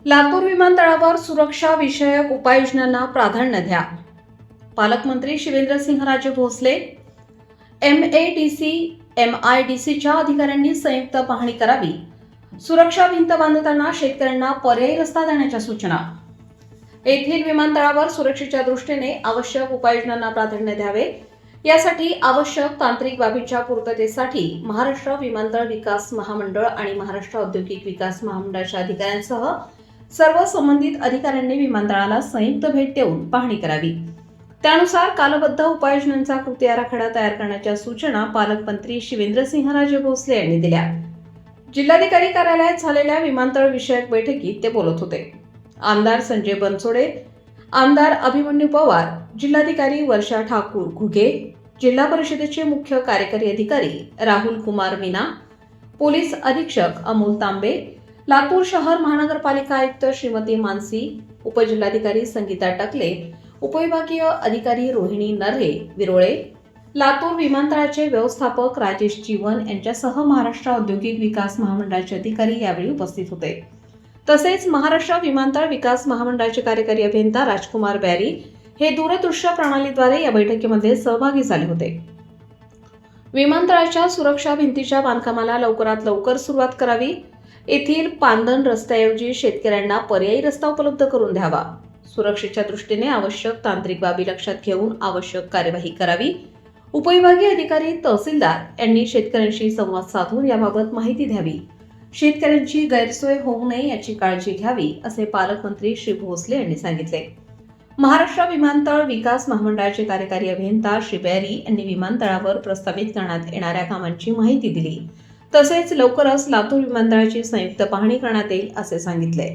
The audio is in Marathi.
लातूर विमानतळावर सुरक्षा विषयक उपाययोजनांना प्राधान्य द्या. पालकमंत्री शिवेंद्रसिंहराजे भोसले, MADC-MIDCच्या अधिकाऱ्यांनी संयुक्त पाहणी करावी. सुरक्षा भिंत बांधताना शेतकऱ्यांना पर्यायी रस्ता देण्याच्या सूचना. येथील विमानतळावर सुरक्षेच्या दृष्टीने आवश्यक उपाययोजनांना प्राधान्य द्यावे. यासाठी आवश्यक तांत्रिक बाबींच्या पूर्ततेसाठी महाराष्ट्र विमानतळ विकास महामंडळ आणि महाराष्ट्र औद्योगिक विकास महामंडळाच्या अधिकाऱ्यांसह सर्व संबंधित अधिकाऱ्यांनी विमानतळाला संयुक्त भेट देऊन पाहणी करावी. त्यानुसार कालबद्ध उपाययोजनांचा कृती आराखडा तयार करण्याच्या सूचना पालकमंत्री शिवेंद्रसिंहराजे भोसले यांनी दिल्या. जिल्हाधिकारी कार्यालयात झालेल्या विमानतळ विषयक बैठकीत ते बोलत होते. आमदार संजय बनसोडे, आमदार अभिमन्यू पवार, जिल्हाधिकारी वर्षा ठाकूर घुगे, जिल्हा परिषदेचे मुख्य कार्यकारी अधिकारी राहुल कुमार मीना, पोलीस अधीक्षक अमोल तांबे, लातूर शहर महानगरपालिका आयुक्त श्रीमती मानसी, उपजिल्हाधिकारी संगीता टकले, उपविभागीय अधिकारी रोहिणी नर्हे विरोळे, लातूर विमानतळाचे व्यवस्थापक राजेश जीवन यांच्यासह महाराष्ट्र औद्योगिक विकास महामंडळाचे अधिकारी यावेळी उपस्थित होते. तसेच महाराष्ट्र विमानतळ विकास महामंडळाचे कार्यकारी अभियंता राजकुमार बॅरी हे दूरदृश्य प्रणालीद्वारे या बैठकीमध्ये सहभागी झाले होते. विमानतळाच्या सुरक्षा भिंतीच्या बांधकामाला लवकरात लवकर सुरुवात करावी. येथील पांदन रस्त्याऐवजी शेतकऱ्यांना पर्यायी रस्ता उपलब्ध करून द्यावा. सुरक्षेच्या दृष्टीने आवश्यक तांत्रिक बाबी लक्षात घेऊन आवश्यक कार्यवाही करावी. उपविभागीय अधिकारी तहसीलदार यांनी शेतकऱ्यांशी संवाद साधून याबाबत माहिती द्यावी. शेतकऱ्यांची गैरसोय होऊ नये याची काळजी घ्यावी, असे पालकमंत्री श्री भोसले यांनी सांगितले. महाराष्ट्र विमानतळ विकास महामंडळाचे कार्यकारी अभियंता श्री बॅरी यांनी विमानतळावर प्रस्तावित करण्यात येणाऱ्या कामांची माहिती दिली. तसेच लवकरच लातूर विमानतळाची संयुक्त पाहणी करण्यात येईल असे सांगितले.